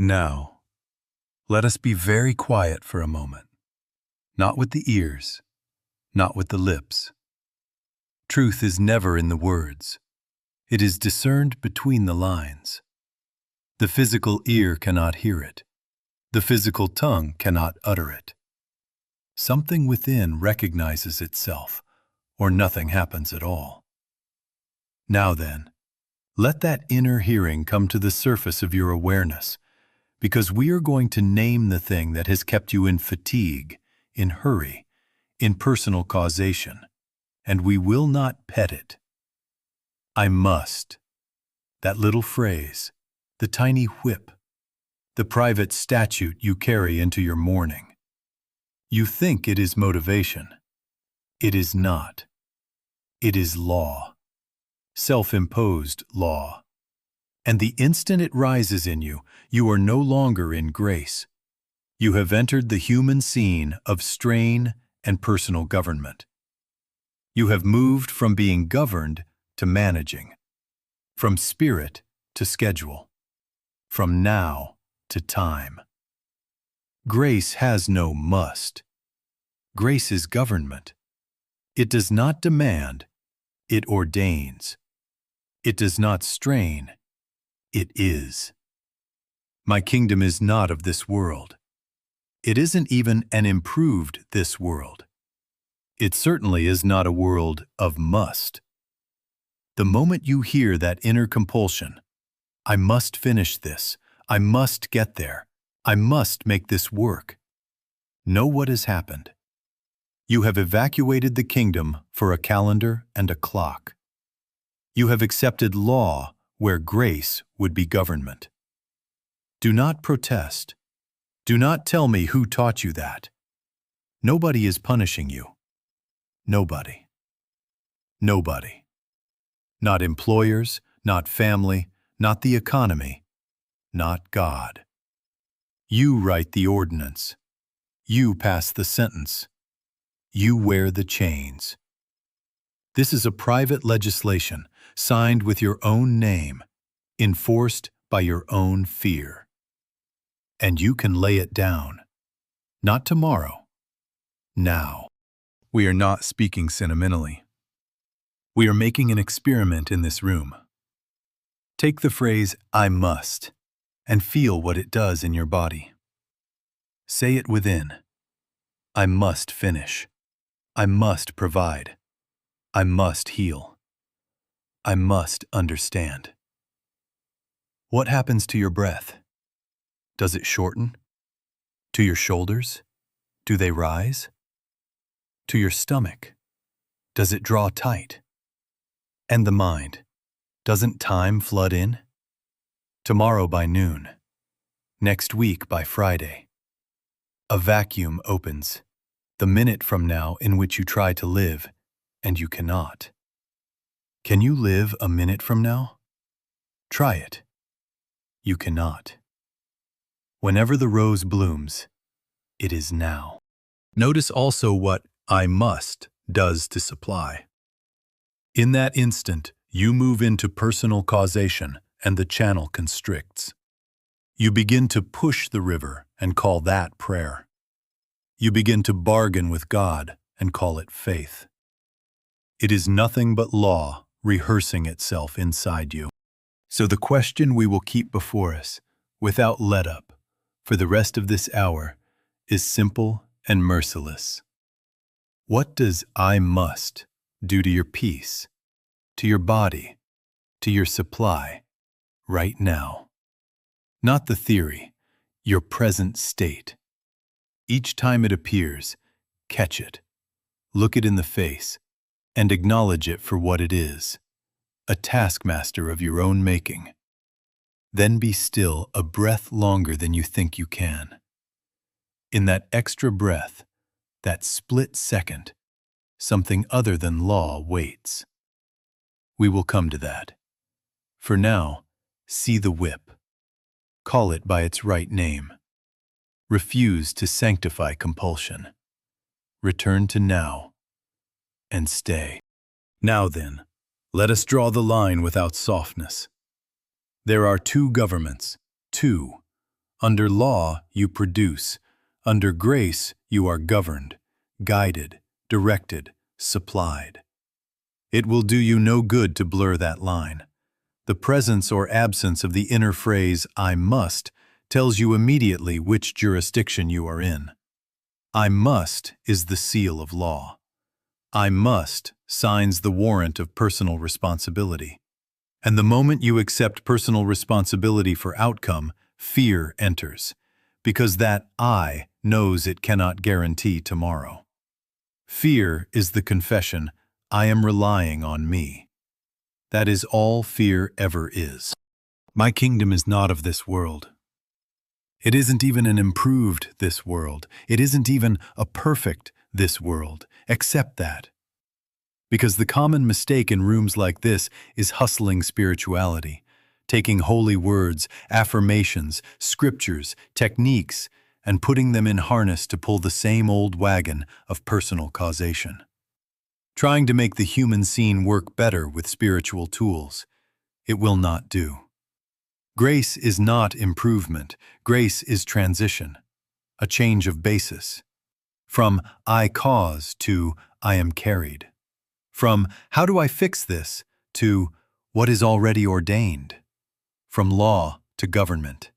Now, let us be very quiet for a moment. Not with the ears, not with the lips. Truth is never in the words. It is discerned between the lines. The physical ear cannot hear it. The physical tongue cannot utter it. Something within recognizes itself, or nothing happens at all. Now then, let that inner hearing come to the surface of your awareness, because we are going to name the thing that has kept you in fatigue, in hurry, in personal causation, and we will not pet it. I must. That little phrase, the tiny whip, the private statute you carry into your mourning. You think it is motivation. It is not. It is law. Self-imposed law. And the instant it rises in you, you are no longer in grace. You have entered the human scene of strain and personal government. You have moved from being governed to managing, from spirit to schedule, from now to time. Grace has no must. Grace is government. It does not demand, it ordains. It does not strain, it is. My kingdom is not of this world. It isn't even an improved this world. It certainly is not a world of must. The moment you hear that inner compulsion, I must finish this, I must get there, I must make this work, know what has happened. You have evacuated the kingdom for a calendar and a clock. You have accepted law where grace would be government. Do not protest. Do not tell me who taught you that. Nobody is punishing you. Nobody. Nobody. Not employers, not family, not the economy, not God. You write the ordinance. You pass the sentence. You wear the chains. This is a private legislation signed with your own name, enforced by your own fear. And you can lay it down. Not tomorrow. Now. We are not speaking sentimentally. We are making an experiment in this room. Take the phrase, I must, and feel what it does in your body. Say it within. I must finish. I must provide. I must heal. I must understand. What happens to your breath? Does it shorten? To your shoulders? Do they rise? To your stomach? Does it draw tight? And the mind? Doesn't time flood in? Tomorrow by noon. Next week by Friday. A vacuum opens, the minute from now in which you try to live, and you cannot. Can you live a minute from now? Try it. You cannot. Whenever the rose blooms, it is now. Notice also what I must does to supply. In that instant, you move into personal causation and the channel constricts. You begin to push the river and call that prayer. You begin to bargain with God and call it faith. It is nothing but law rehearsing itself inside you. So the question we will keep before us, without let-up, for the rest of this hour, is simple and merciless. What does I must do to your peace, to your body, to your supply, right now? Not the theory, your present state. Each time it appears, catch it, look it in the face, and acknowledge it for what it is, a taskmaster of your own making. Then be still a breath longer than you think you can. In that extra breath, that split second, something other than law waits. We will come to that. For now, see the whip. Call it by its right name. Refuse to sanctify compulsion. Return to now, and stay. Now then, let us draw the line without softness. There are two governments, two, Under law, you produce. Under grace, you are governed, guided, directed, supplied. It will do you no good to blur that line. The presence or absence of the inner phrase, I must, tells you immediately which jurisdiction you are in. I must is the seal of law. I must signs the warrant of personal responsibility. And the moment you accept personal responsibility for outcome, fear enters, because that I knows it cannot guarantee tomorrow. Fear is the confession, I am relying on me. That is all fear ever is. My kingdom is not of this world. It isn't even an improved this world. It isn't even a perfect this world. Accept that. Because the common mistake in rooms like this is hustling spirituality, taking holy words, affirmations, scriptures, techniques, and putting them in harness to pull the same old wagon of personal causation. Trying to make the human scene work better with spiritual tools. It will not do. Grace is not improvement. Grace is transition, a change of basis. From I cause to I am carried. From how do I fix this to what is already ordained. From law to government.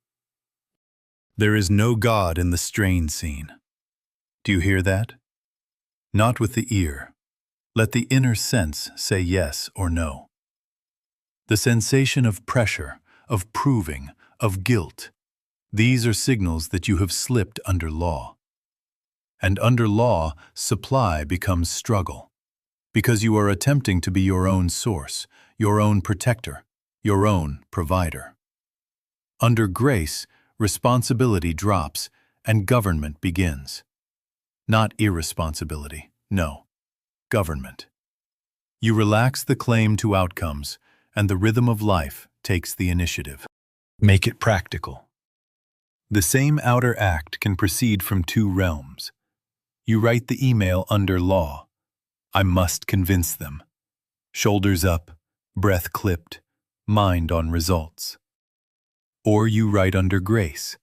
There is no God in the strain scene. Do you hear that? Not with the ear. Let the inner sense say yes or no. The sensation of pressure, of proving, of guilt, these are signals that you have slipped under law. And under law, supply becomes struggle, because you are attempting to be your own source, your own protector, your own provider. Under grace, responsibility drops and government begins. Not irresponsibility, no. Government. You relax the claim to outcomes, and the rhythm of life takes the initiative. Make it practical. The same outer act can proceed from two realms. You write the email under law. I must convince them. Shoulders up, breath clipped, mind on results. Or you write under grace.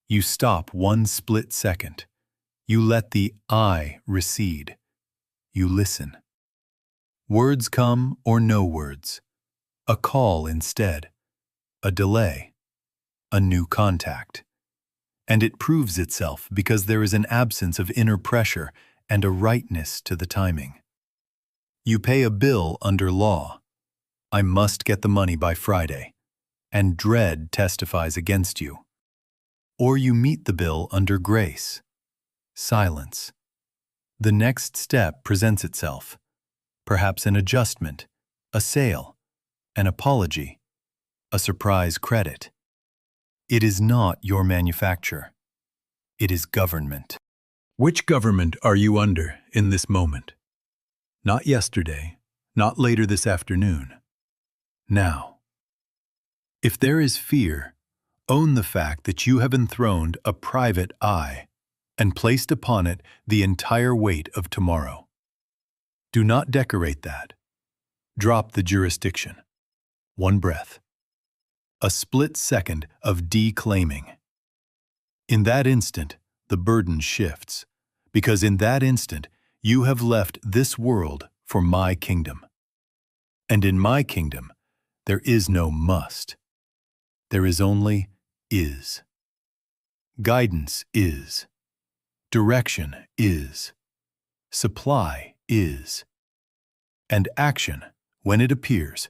You stop one split second. You let the I recede. You listen. Words come or no words. A call instead. A delay. A new contact. And it proves itself because there is an absence of inner pressure and a rightness to the timing. You pay a bill under law. I must get the money by Friday. And dread testifies against you. Or you meet the bill under grace. Silence. The next step presents itself, perhaps an adjustment, a sale, an apology, a surprise credit. It is not your manufacture. It is government. Which government are you under in this moment? Not yesterday, not later this afternoon. Now. If there is fear, own the fact that you have enthroned a private I and placed upon it the entire weight of tomorrow. Do not decorate that. Drop the jurisdiction. One breath. A split second of declaiming. In that instant, the burden shifts, because in that instant, you have left this world for my kingdom. And in my kingdom, there is no must. There is only is. Guidance is. Direction is. Supply is. And action, when it appears,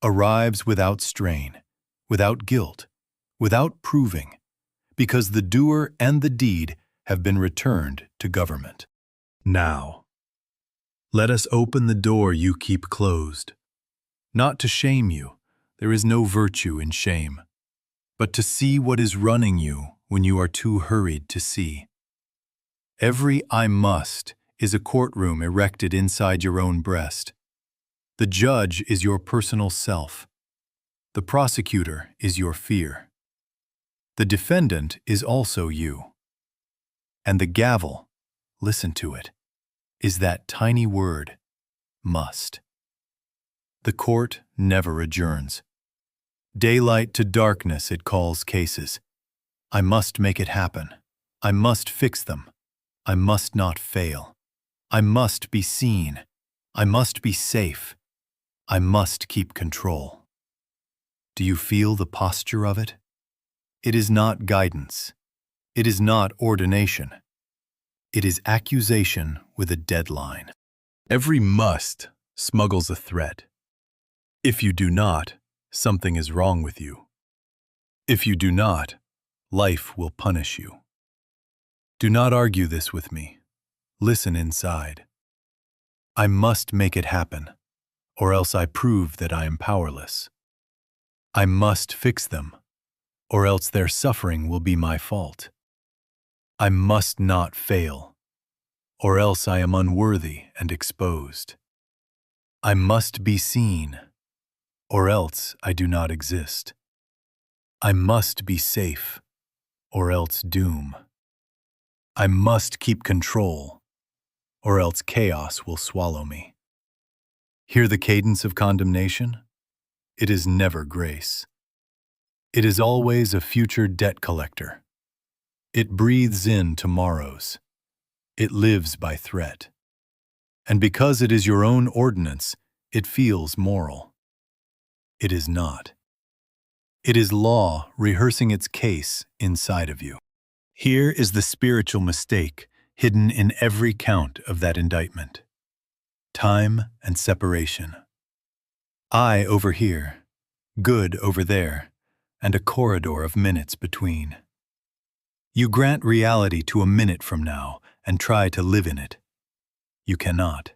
arrives without strain, without guilt, without proving, because the doer and the deed have been returned to government. Now, let us open the door you keep closed. Not to shame you, there is no virtue in shame, but to see what is running you when you are too hurried to see. Every I must is a courtroom erected inside your own breast. The judge is your personal self. The prosecutor is your fear. The defendant is also you. And the gavel, listen to it, is that tiny word, must. The court never adjourns. Daylight to darkness it calls cases. I must make it happen. I must fix them. I must not fail. I must be seen. I must be safe. I must keep control. Do you feel the posture of it? It is not guidance. It is not ordination. It is accusation with a deadline. Every must smuggles a threat. If you do not, something is wrong with you. If you do not, life will punish you. Do not argue this with me. Listen inside. I must make it happen, or else I prove that I am powerless. I must fix them, or else their suffering will be my fault. I must not fail, or else I am unworthy and exposed. I must be seen, or else I do not exist. I must be safe, or else doom. I must keep control, or else chaos will swallow me. Hear the cadence of condemnation? It is never grace. It is always a future debt collector. It breathes in tomorrows. It lives by threat. And because it is your own ordinance, it feels moral. It is not. It is law rehearsing its case inside of you. Here is the spiritual mistake hidden in every count of that indictment. Time and separation. I over here, good over there, and a corridor of minutes between. You grant reality to a minute from now and try to live in it. You cannot.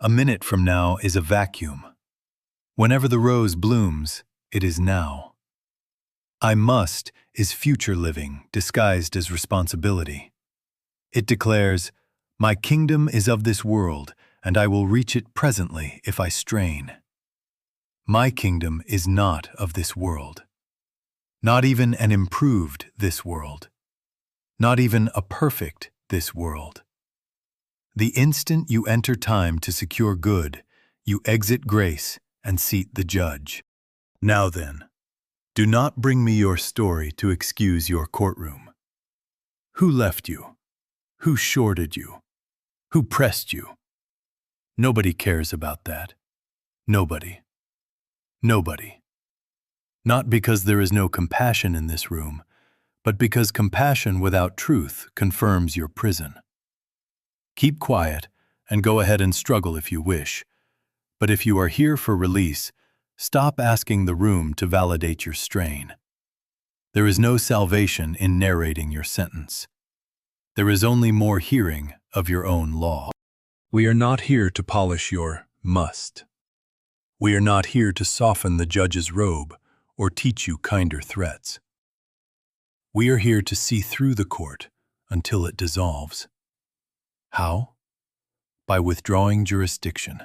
A minute from now is a vacuum. Whenever the rose blooms, it is now. I must is future living disguised as responsibility. It declares, my kingdom is of this world, and I will reach it presently if I strain. My kingdom is not of this world. Not even an improved this world. Not even a perfect this world. The instant you enter time to secure good, you exit grace and seat the judge. Now then, do not bring me your story to excuse your courtroom. Who left you? Who shorted you? Who pressed you? Nobody cares about that. Nobody. Nobody. Not because there is no compassion in this room, but because compassion without truth confirms your prison. Keep quiet and go ahead and struggle if you wish, but if you are here for release, stop asking the room to validate your strain. There is no salvation in narrating your sentence. There is only more hearing of your own law. We are not here to polish your must. We are not here to soften the judge's robe or teach you kinder threats. We are here to see through the court until it dissolves. How? By withdrawing jurisdiction.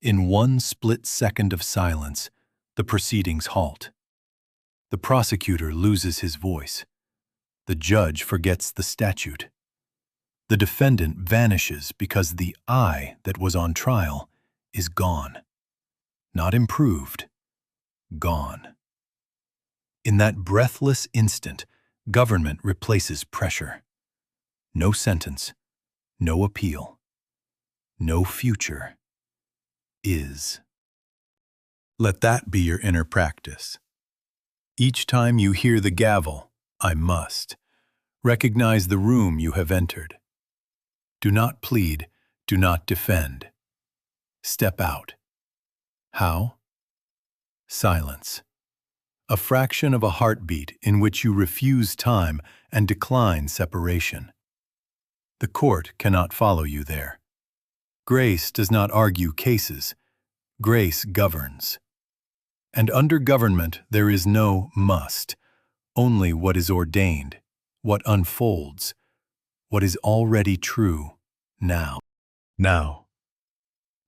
In one split second of silence, the proceedings halt. The prosecutor loses his voice. The judge forgets the statute. The defendant vanishes because the I that was on trial is gone. Not improved, gone. In that breathless instant, government replaces pressure. No sentence, no appeal, no future is. Let that be your inner practice. Each time you hear the gavel, I must, recognize the room you have entered. Do not plead, do not defend. Step out. How? Silence. A fraction of a heartbeat in which you refuse time and decline separation. The court cannot follow you there. Grace does not argue cases. Grace governs. And under government there is no must, only what is ordained, what unfolds, what is already true now. Now,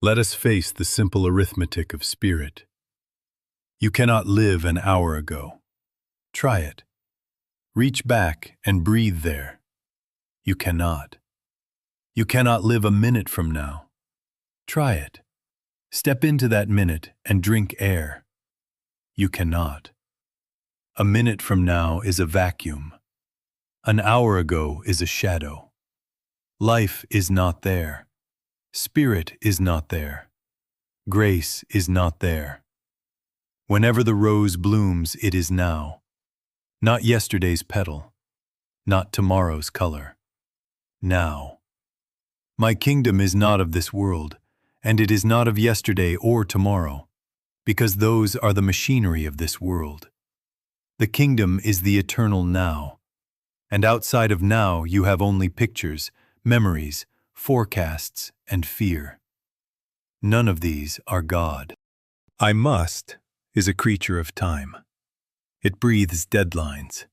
let us face the simple arithmetic of spirit. You cannot live an hour ago. Try it. Reach back and breathe there. You cannot. You cannot live a minute from now. Try it. Step into that minute and drink air. You cannot. A minute from now is a vacuum. An hour ago is a shadow. Life is not there. Spirit is not there. Grace is not there. Whenever the rose blooms, it is now. Not yesterday's petal. Not tomorrow's color. Now. My kingdom is not of this world, and it is not of yesterday or tomorrow, because those are the machinery of this world. The kingdom is the eternal now, and outside of now you have only pictures, memories, forecasts, and fear. None of these are God. I must is a creature of time. It breathes deadlines.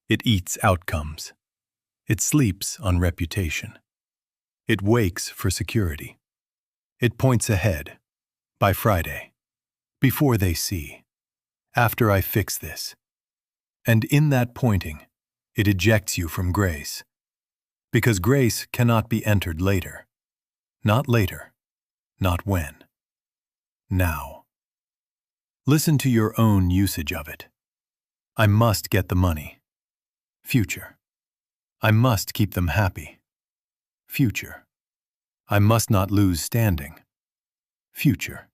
It eats outcomes. It sleeps on reputation. It wakes for security. It points ahead, by Friday, before they see, after I fix this. And in that pointing, it ejects you from grace, because grace cannot be entered later. Not later, not when. Now. Listen to your own usage of it. I must get the money. Future. I must keep them happy. Future. I must not lose standing. Future.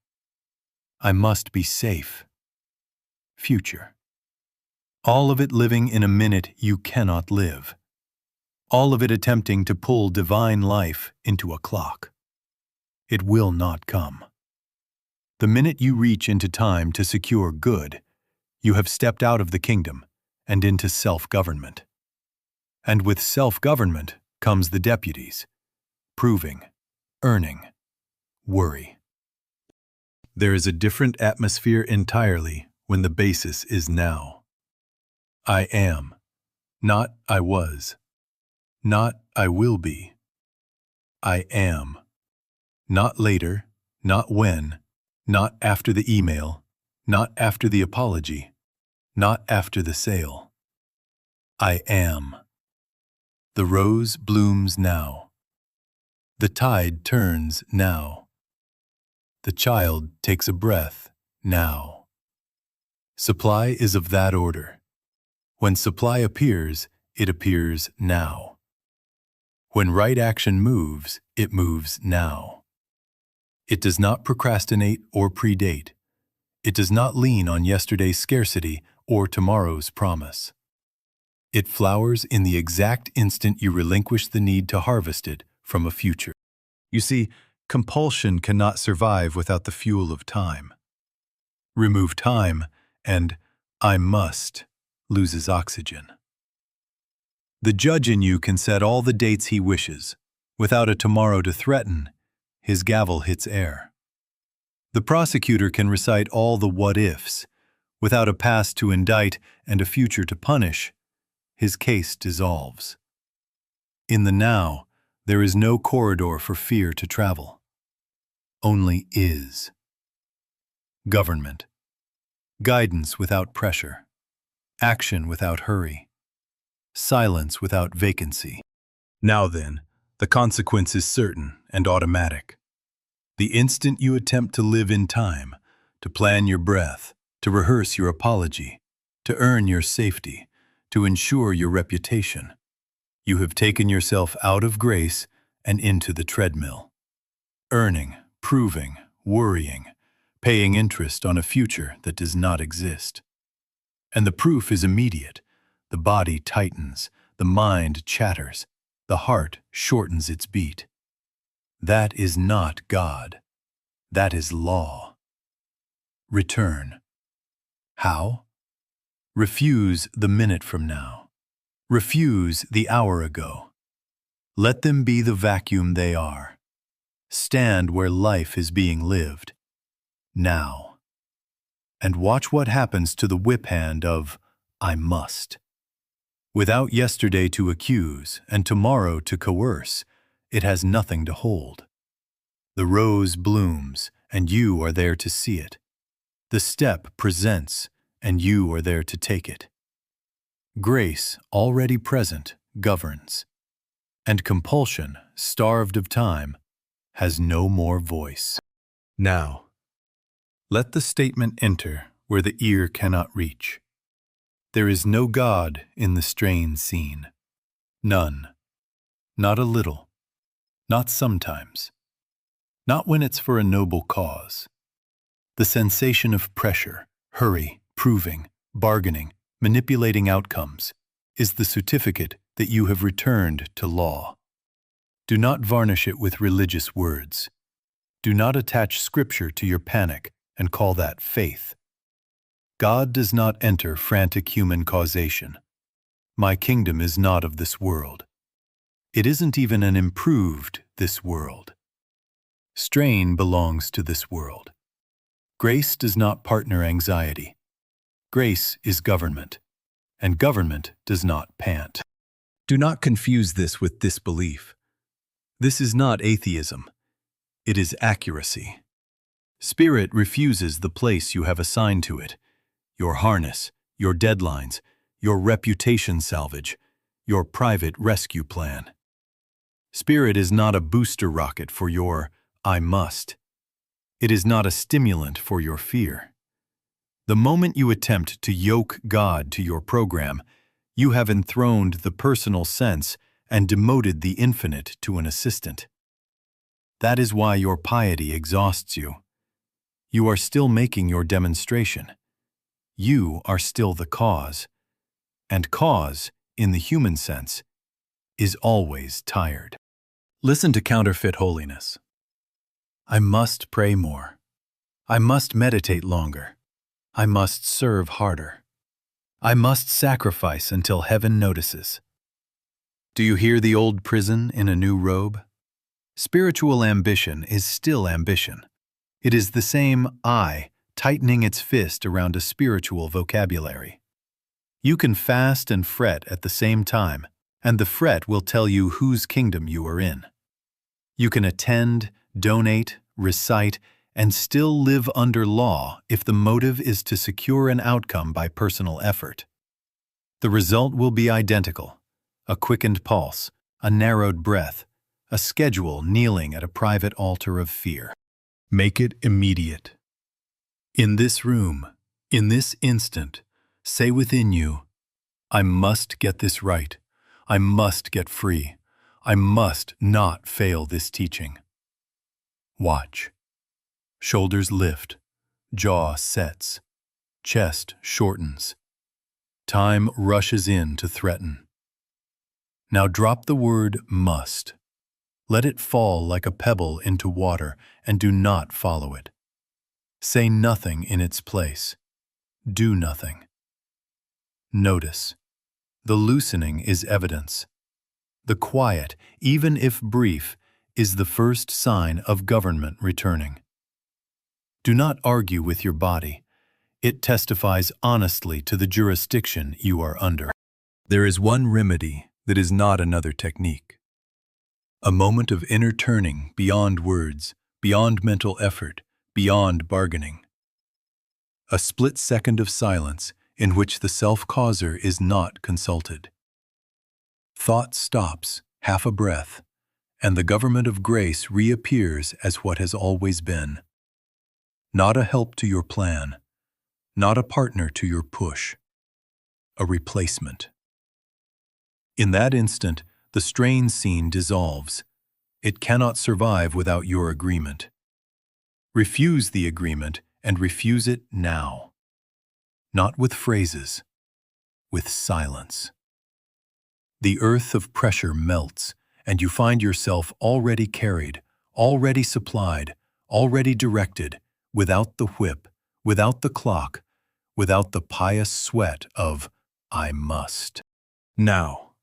I must be safe. Future. All of it living in a minute you cannot live. All of it attempting to pull divine life into a clock. It will not come. The minute you reach into time to secure good, you have stepped out of the kingdom and into self-government. And with self-government comes the deputies, proving, earning, worry. There is a different atmosphere entirely when the basis is now. I am, not I was, not I will be. I am, not later, not when, not after the email, not after the apology, not after the sale. I am. The rose blooms now. The tide turns now. The child takes a breath now. Supply is of that order. When supply appears, it appears now. When right action moves, it moves now. It does not procrastinate or predate. It does not lean on yesterday's scarcity or tomorrow's promise. It flowers in the exact instant you relinquish the need to harvest it from a future. You see, compulsion cannot survive without the fuel of time. Remove time, and I must loses oxygen. The judge in you can set all the dates he wishes. Without a tomorrow to threaten, his gavel hits air. The prosecutor can recite all the what-ifs. Without a past to indict and a future to punish, his case dissolves. In the now, there is no corridor for fear to travel. Only is. Government. Guidance without pressure. Action without hurry. Silence without vacancy. Now then, the consequence is certain and automatic. The instant you attempt to live in time, to plan your breath, to rehearse your apology, to earn your safety, to ensure your reputation, you have taken yourself out of grace and into the treadmill. Earning, proving, worrying, paying interest on a future that does not exist. And the proof is immediate. The body tightens, the mind chatters, the heart shortens its beat. That is not God. That is law. Return. How? Refuse the minute from now. Refuse the hour ago. Let them be the vacuum they are. Stand where life is being lived. Now. And watch what happens to the whip hand of I must. Without yesterday to accuse and tomorrow to coerce, it has nothing to hold. The rose blooms, and you are there to see it. The step presents, and you are there to take it. Grace, already present, governs. And compulsion, starved of time, has no more voice. Now, let the statement enter where the ear cannot reach. There is no God in the strain scene. None. Not a little. Not sometimes. Not when it's for a noble cause. The sensation of pressure, hurry, proving, bargaining, manipulating outcomes is the certificate that you have returned to law. Do not varnish it with religious words. Do not attach scripture to your panic and call that faith. God does not enter frantic human causation. My kingdom is not of this world. It isn't even an improved this world. Strain belongs to this world. Grace does not partner anxiety. Grace is government, and government does not pant. Do not confuse this with disbelief. This is not atheism. It is accuracy. Spirit refuses the place you have assigned to it, your harness, your deadlines, your reputation salvage, your private rescue plan. Spirit is not a booster rocket for your I must. It is not a stimulant for your fear. The moment you attempt to yoke God to your program, you have enthroned the personal sense and demoted the infinite to an assistant. That is why your piety exhausts you. You are still making your demonstration. You are still the cause. And cause, in the human sense, is always tired. Listen to counterfeit holiness. I must pray more. I must meditate longer. I must serve harder. I must sacrifice until heaven notices. Do you hear the old prison in a new robe? Spiritual ambition is still ambition. It is the same I tightening its fist around a spiritual vocabulary. You can fast and fret at the same time, and the fret will tell you whose kingdom you are in. You can attend, donate, recite, and still live under law if the motive is to secure an outcome by personal effort. The result will be identical: a quickened pulse, a narrowed breath, a schedule kneeling at a private altar of fear. Make it immediate. In this room, in this instant, say within you, I must get this right. I must get free. I must not fail this teaching. Watch. Shoulders lift, jaw sets, chest shortens. Time rushes in to threaten. Now drop the word must. Let it fall like a pebble into water and do not follow it. Say nothing in its place. Do nothing. Notice. The loosening is evidence. The quiet, even if brief, is the first sign of government returning. Do not argue with your body. It testifies honestly to the jurisdiction you are under. There is one remedy that is not another technique. A moment of inner turning beyond words, beyond mental effort, beyond bargaining. A split second of silence in which the self-causer is not consulted. Thought stops, half a breath, and the government of grace reappears as what has always been. Not a help to your plan, not a partner to your push, a replacement. In that instant, the strain scene dissolves. It cannot survive without your agreement. Refuse the agreement and refuse it now. Not with phrases, with silence. The earth of pressure melts, and you find yourself already carried, already supplied, already directed, without the whip, without the clock, without the pious sweat of I must. Now,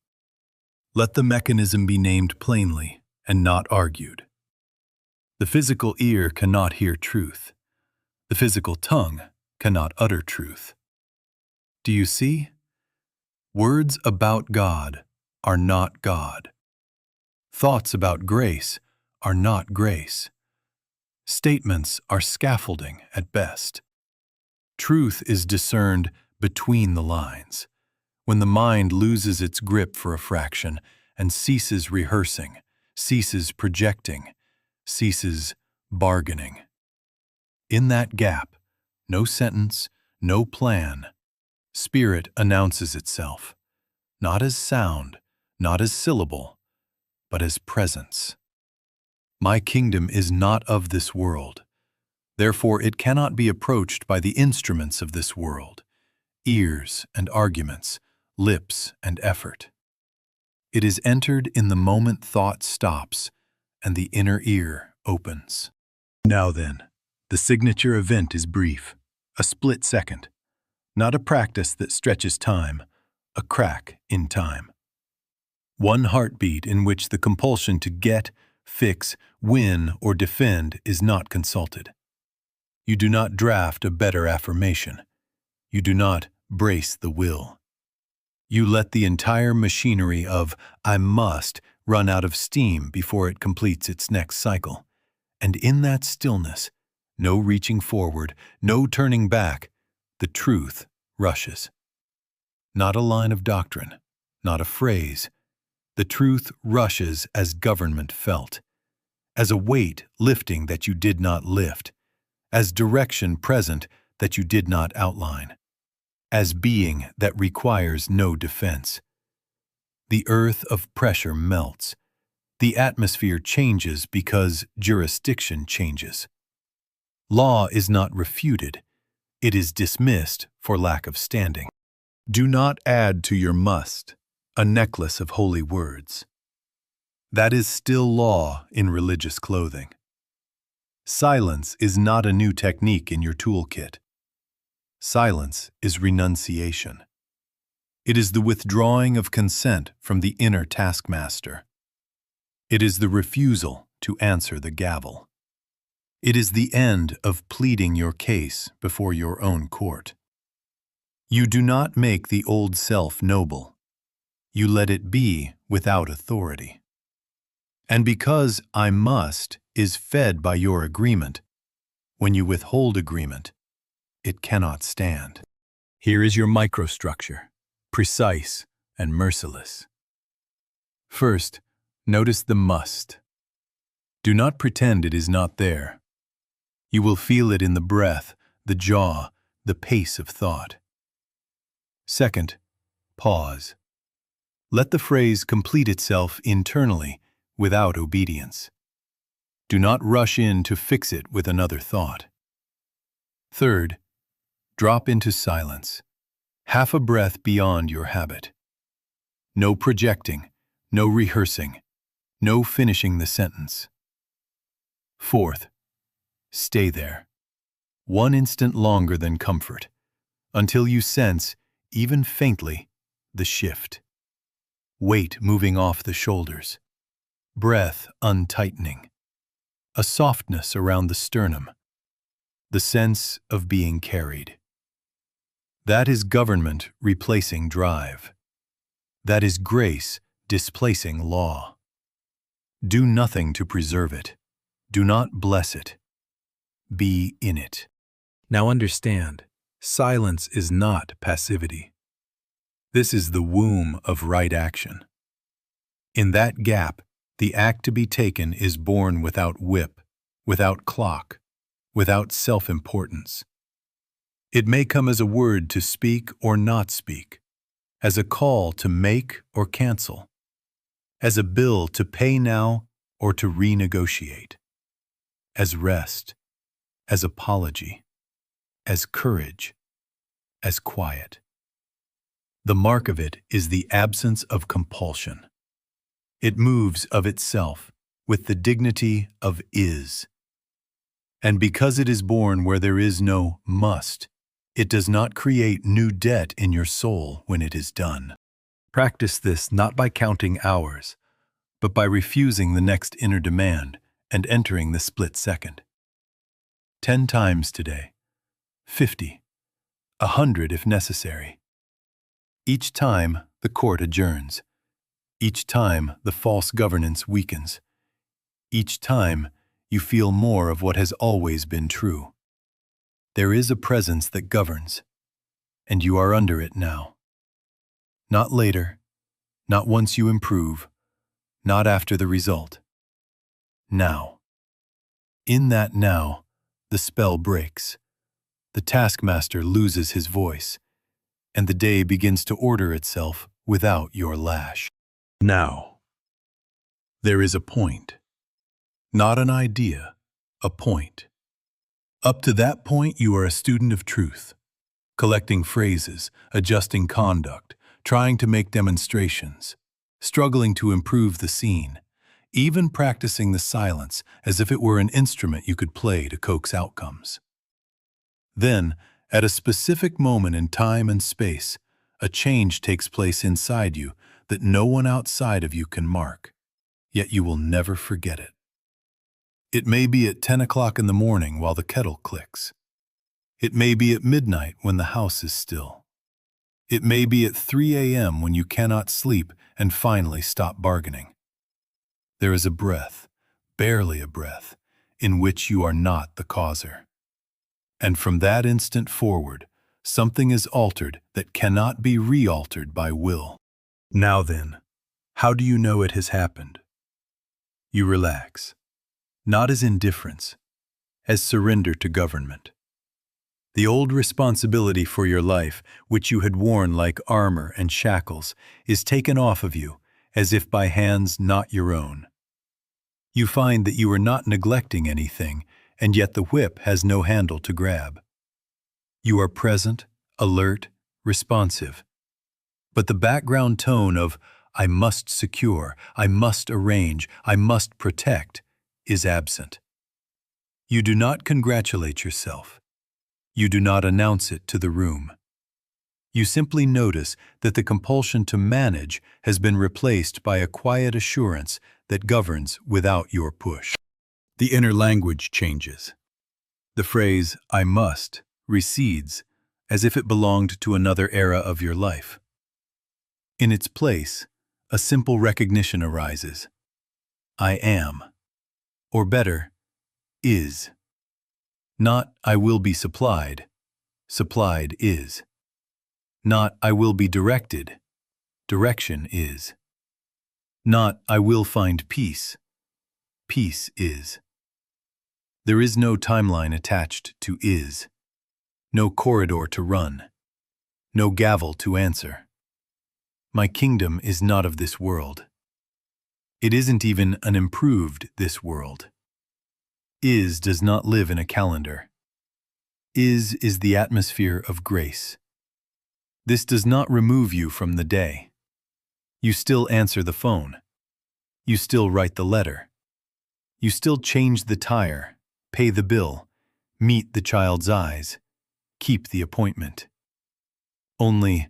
let the mechanism be named plainly and not argued. The physical ear cannot hear truth. The physical tongue cannot utter truth. Do you see? Words about God are not God. Thoughts about grace are not grace. Statements are scaffolding at best. Truth is discerned between the lines, when the mind loses its grip for a fraction and ceases rehearsing, ceases projecting, ceases bargaining. In that gap, no sentence, no plan, Spirit announces itself, not as sound, not as syllable, but as presence. My kingdom is not of this world. Therefore it cannot be approached by the instruments of this world, ears and arguments, lips and effort. It is entered in the moment thought stops and the inner ear opens. Now then, the signature event is brief, a split second, not a practice that stretches time, a crack in time. One heartbeat in which the compulsion to get, fix, win, or defend is not consulted. You do not draft a better affirmation. You do not brace the will. You let the entire machinery of "I must" run out of steam before it completes its next cycle. And in that stillness, no reaching forward, no turning back, the truth rushes. Not a line of doctrine, not a phrase. The truth rushes as government felt, as a weight lifting that you did not lift, as direction present that you did not outline, as being that requires no defense. The earth of pressure melts. The atmosphere changes because jurisdiction changes. Law is not refuted. It is dismissed for lack of standing. Do not add to your must a necklace of holy words. That is still law in religious clothing. Silence is not a new technique in your toolkit. Silence is renunciation. It is the withdrawing of consent from the inner taskmaster. It is the refusal to answer the gavel. It is the end of pleading your case before your own court. You do not make the old self noble. You let it be without authority. And because "I must" is fed by your agreement, when you withhold agreement, it cannot stand. Here is your microstructure, precise and merciless. First, notice the must. Do not pretend it is not there. You will feel it in the breath, the jaw, the pace of thought. Second, pause. Let the phrase complete itself internally without obedience. Do not rush in to fix it with another thought. Third, drop into silence, half a breath beyond your habit. No projecting, no rehearsing, no finishing the sentence. Fourth, stay there, one instant longer than comfort, until you sense, even faintly, the shift. Weight moving off the shoulders, breath untightening, a softness around the sternum, the sense of being carried. That is government replacing drive. That is grace displacing law. Do nothing to preserve it. Do not bless it. Be in it. Now understand, silence is not passivity. This is the womb of right action. In that gap, the act to be taken is born without whip, without clock, without self-importance. It may come as a word to speak or not speak, as a call to make or cancel, as a bill to pay now or to renegotiate, as rest, as apology, as courage, as quiet. The mark of it is the absence of compulsion. It moves of itself with the dignity of is. And because it is born where there is no must, it does not create new debt in your soul when it is done. Practice this not by counting hours, but by refusing the next inner demand and entering the split second. 10 times today, 50, 100 if necessary. Each time the court adjourns. Each time the false governance weakens. Each time you feel more of what has always been true. There is a presence that governs, and you are under it now. Not later, not once you improve, not after the result. Now. In that now, the spell breaks. The taskmaster loses his voice. and the day begins to order itself without your lash. Now, there is a point. Not an idea, a point. Up to that point, you are a student of truth, collecting phrases, adjusting conduct, trying to make demonstrations, struggling to improve the scene, even practicing the silence as if it were an instrument you could play to coax outcomes. Then, at a specific moment in time and space, a change takes place inside you that no one outside of you can mark, yet you will never forget it. It may be at 10 o'clock in the morning while the kettle clicks. It may be at midnight when the house is still. It may be at 3 a.m. when you cannot sleep and finally stop bargaining. There is a breath, barely a breath, in which you are not the causer. And from that instant forward, something is altered that cannot be re-altered by will. Now then, how do you know it has happened? You relax, not as indifference, as surrender to government. The old responsibility for your life, which you had worn like armor and shackles, is taken off of you, as if by hands not your own. You find that you are not neglecting anything, and yet the whip has no handle to grab. You are present, alert, responsive. But the background tone of, I must secure, I must arrange, I must protect, is absent. You do not congratulate yourself. You do not announce it to the room. You simply notice that the compulsion to manage has been replaced by a quiet assurance that governs without your push. The inner language changes. The phrase, I must, recedes, as if it belonged to another era of your life. In its place, a simple recognition arises. I am, or better, is. Not I will be supplied, supplied is. Not I will be directed, direction is. Not I will find peace, peace is. There is no timeline attached to is, no corridor to run, no gavel to answer. My kingdom is not of this world. It isn't even an improved this world. Is does not live in a calendar. Is the atmosphere of grace. This does not remove you from the day. You still answer the phone. You still write the letter. You still change the tire, pay the bill, meet the child's eyes, keep the appointment. Only,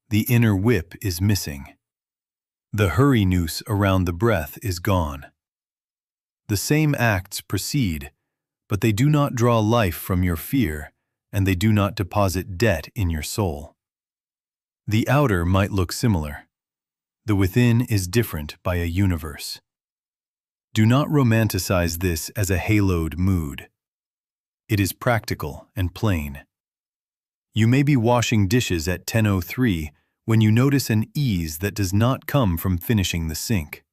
the inner whip is missing. The hurry noose around the breath is gone. The same acts proceed, but they do not draw life from your fear, and they do not deposit debt in your soul. The outer might look similar. The within is different by a universe. Do not romanticize this as a haloed mood. It is practical and plain. You may be washing dishes at 10:03 when you notice an ease that does not come from finishing the sink.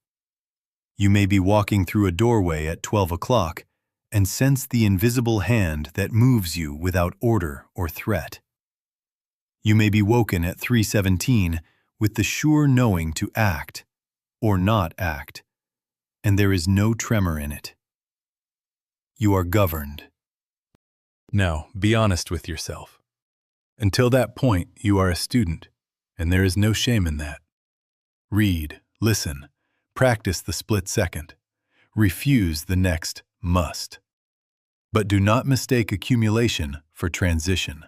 You may be walking through a doorway at 12 o'clock and sense the invisible hand that moves you without order or threat. You may be woken at 3:17 with the sure knowing to act or not act, and there is no tremor in it. You are governed. Now, be honest with yourself. Until that point, you are a student, and there is no shame in that. Read, listen, practice the split second. Refuse the next must. But do not mistake accumulation for transition.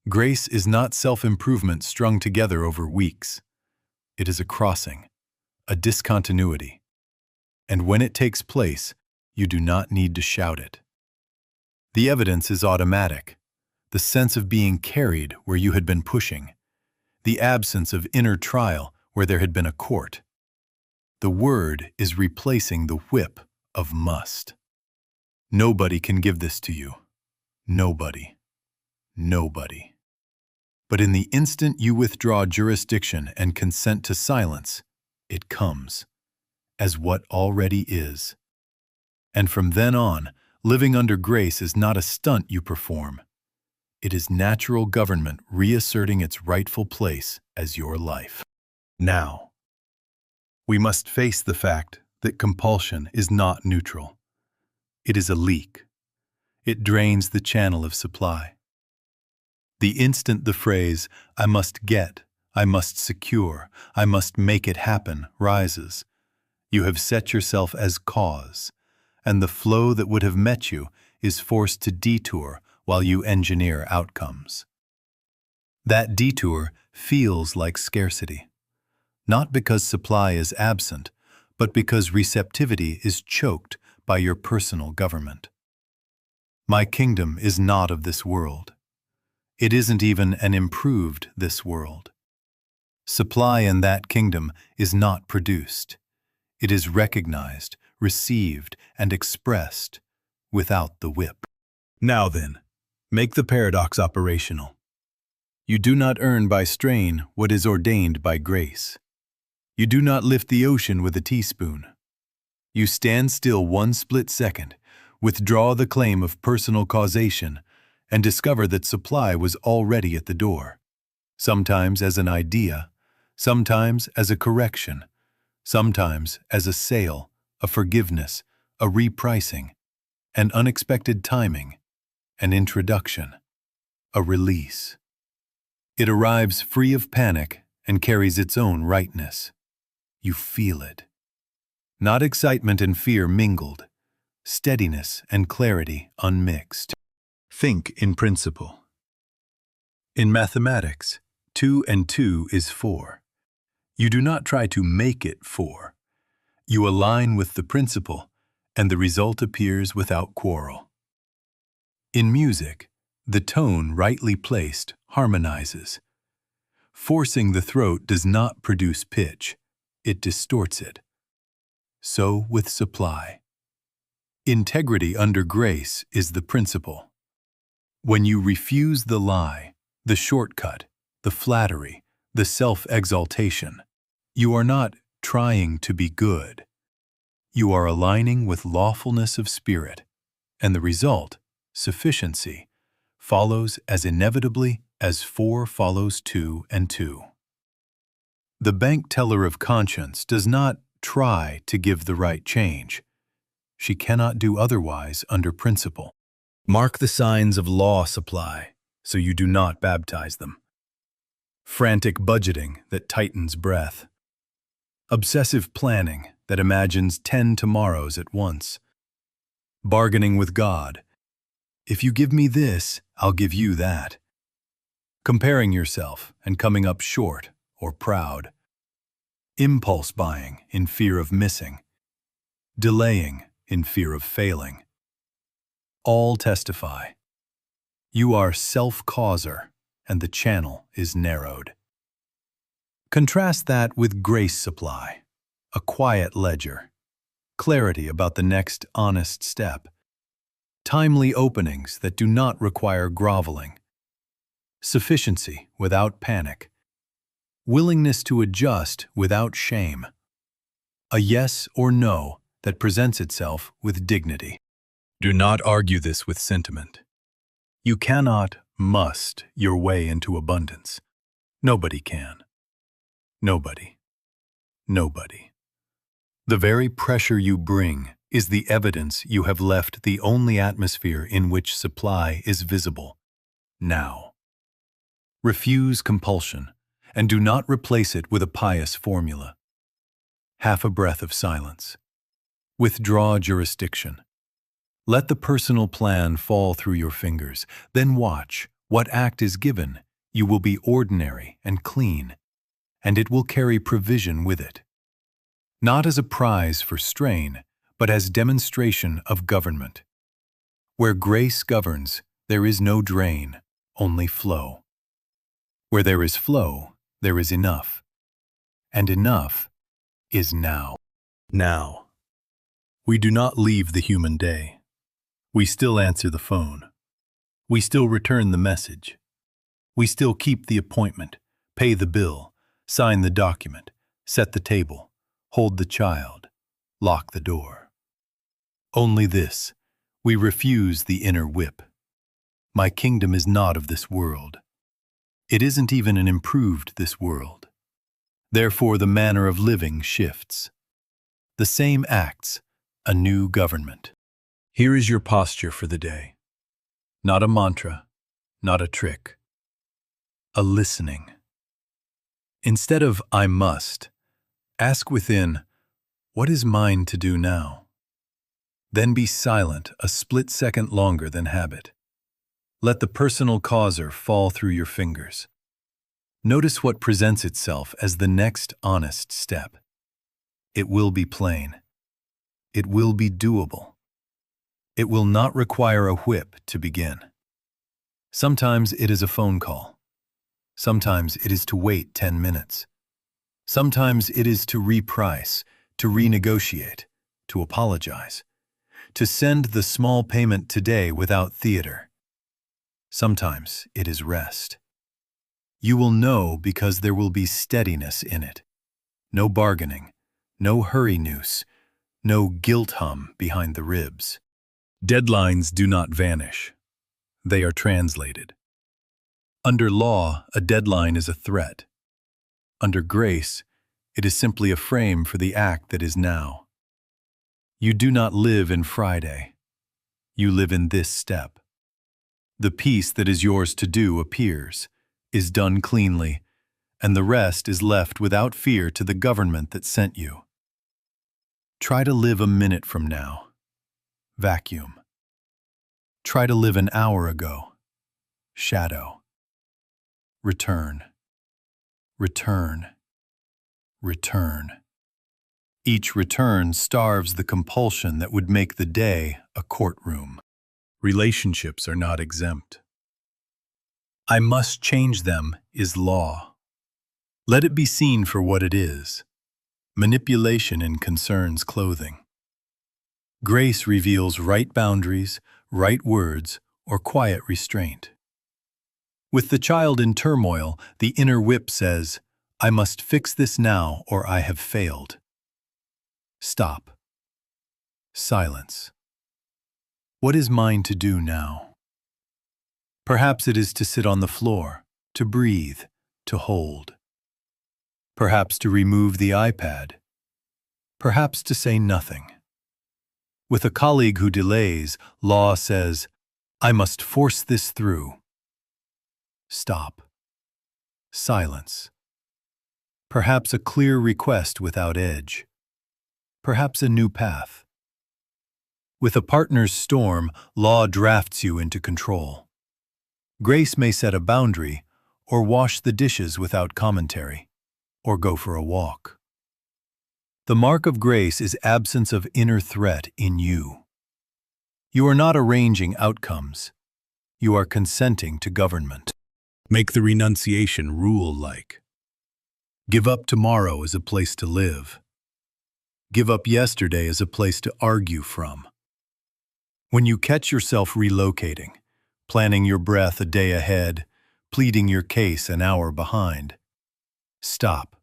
Grace is not self-improvement strung together over weeks. It is a crossing, a discontinuity. And when it takes place, you do not need to shout it. The evidence is automatic, the sense of being carried where you had been pushing, the absence of inner trial where there had been a court. The word is replacing the whip of must. Nobody can give this to you. Nobody. Nobody. But in the instant you withdraw jurisdiction and consent to silence, it comes, as what already is. And from then on, living under grace is not a stunt you perform. It is natural government reasserting its rightful place as your life. Now, we must face the fact that compulsion is not neutral. It is a leak. It drains the channel of supply. The instant the phrase, "I must get, I must secure, I must make it happen," rises, you have set yourself as cause, and the flow that would have met you is forced to detour while you engineer outcomes. That detour feels like scarcity, not because supply is absent, but because receptivity is choked by your personal government. My kingdom is not of this world. It isn't even an improved this world. Supply in that kingdom is not produced. It is recognized, received, and expressed without the whip. Now then, make the paradox operational. You do not earn by strain what is ordained by grace. You do not lift the ocean with a teaspoon. You stand still one split second, withdraw the claim of personal causation, and discover that supply was already at the door, sometimes as an idea, sometimes as a correction, sometimes as a sale, a forgiveness, a repricing, an unexpected timing, an introduction, a release. It arrives free of panic and carries its own rightness. You feel it. Not excitement and fear mingled, steadiness and clarity unmixed. Think in principle. In mathematics, 2 and 2 is 4. You do not try to make it 4. You align with the principle, and the result appears without quarrel. In music, the tone rightly placed harmonizes. Forcing the throat does not produce pitch, it distorts it. So with supply. Integrity under grace is the principle. When you refuse the lie, the shortcut, the flattery, the self-exaltation, you are not trying to be good. You are aligning with lawfulness of spirit, and the result, sufficiency, follows as inevitably as 4 follows 2 and 2. The bank teller of conscience does not try to give the right change. She cannot do otherwise under principle. Mark the signs of law supply, so you do not baptize them. Frantic budgeting that tightens breath. Obsessive planning that imagines 10 tomorrows at once. Bargaining with God. If you give me this, I'll give you that. Comparing yourself and coming up short or proud. Impulse buying in fear of missing. Delaying in fear of failing. All testify. You are self-causer, and the channel is narrowed. Contrast that with grace supply, a quiet ledger, clarity about the next honest step, timely openings that do not require groveling, sufficiency without panic, willingness to adjust without shame, a yes or no that presents itself with dignity. Do not argue this with sentiment. You cannot must your way into abundance. Nobody can. Nobody. Nobody. The very pressure you bring is the evidence you have left the only atmosphere in which supply is visible. Now. Refuse compulsion, and do not replace it with a pious formula. Half a breath of silence. Withdraw jurisdiction. Let the personal plan fall through your fingers, then watch what act is given. You will be ordinary and clean, and it will carry provision with it. Not as a prize for strain, but as demonstration of government. Where grace governs, there is no drain, only flow. Where there is flow, there is enough. And enough is now. Now. We do not leave the human day. We still answer the phone. We still return the message. We still keep the appointment, pay the bill, sign the document, set the table, hold the child, lock the door. Only this, we refuse the inner whip. My kingdom is not of this world. It isn't even an improved this world. Therefore the manner of living shifts. The same acts, a new government. Here is your posture for the day. Not a mantra, not a trick. A listening. Instead of I must, ask within, what is mine to do now? Then be silent a split second longer than habit. Let the personal causer fall through your fingers. Notice what presents itself as the next honest step. It will be plain. It will be doable. It will not require a whip to begin. Sometimes it is a phone call. Sometimes it is to wait 10 minutes. Sometimes it is to reprice, to renegotiate, to apologize, to send the small payment today without theater. Sometimes it is rest. You will know because there will be steadiness in it. No bargaining, no hurry noose, no guilt hum behind the ribs. Deadlines do not vanish. They are translated. Under law, a deadline is a threat. Under grace, it is simply a frame for the act that is now. You do not live in Friday. You live in this step. The piece that is yours to do appears, is done cleanly, and the rest is left without fear to the government that sent you. Try to live a minute from now. Vacuum. Try to live an hour ago. Shadow. Return. Return. Return. Each return starves the compulsion that would make the day a courtroom. Relationships are not exempt. I must change them is law. Let it be seen for what it is. Manipulation in concerns clothing. Grace reveals right boundaries, right words, or quiet restraint. With the child in turmoil, the inner whip says, I must fix this now or I have failed. Stop. Silence. What is mine to do now? Perhaps it is to sit on the floor, to breathe, to hold. Perhaps to remove the iPad. Perhaps to say nothing. With a colleague who delays, law says, I must force this through. Stop. Silence. Perhaps a clear request without edge. Perhaps a new path. With a partner's storm, law drafts you into control. Grace may set a boundary, or wash the dishes without commentary, or go for a walk. The mark of grace is absence of inner threat in you. You are not arranging outcomes. You are consenting to government. Make the renunciation rule-like. Give up tomorrow as a place to live. Give up yesterday as a place to argue from. When you catch yourself relocating, planning your breath a day ahead, pleading your case an hour behind, stop.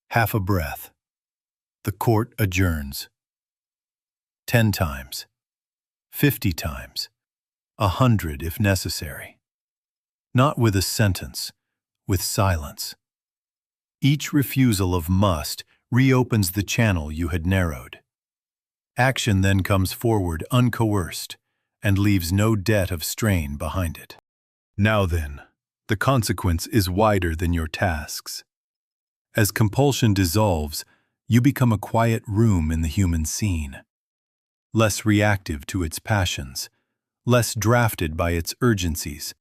Half a breath. The court adjourns. 10 times. 50 times. 100 if necessary. Not with a sentence, with silence. Each refusal of must reopens the channel you had narrowed. Action then comes forward uncoerced and leaves no debt of strain behind it. Now then, the consequence is wider than your tasks. As compulsion dissolves, you become a quiet room in the human scene, less reactive to its passions, less drafted by its urgencies,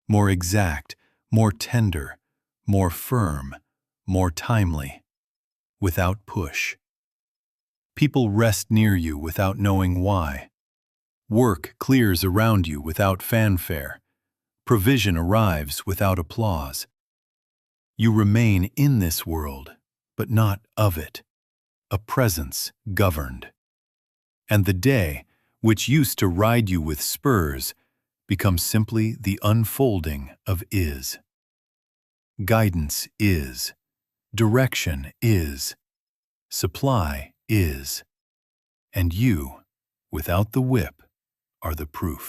more exact, more tender, more firm, more timely, without push. People rest near you without knowing why. Work clears around you without fanfare. Provision arrives without applause. You remain in this world, but not of it, a presence governed. And the day, which used to ride you with spurs, becomes simply the unfolding of is. Guidance is. Direction is. Supply is. And you, without the whip, are the proof.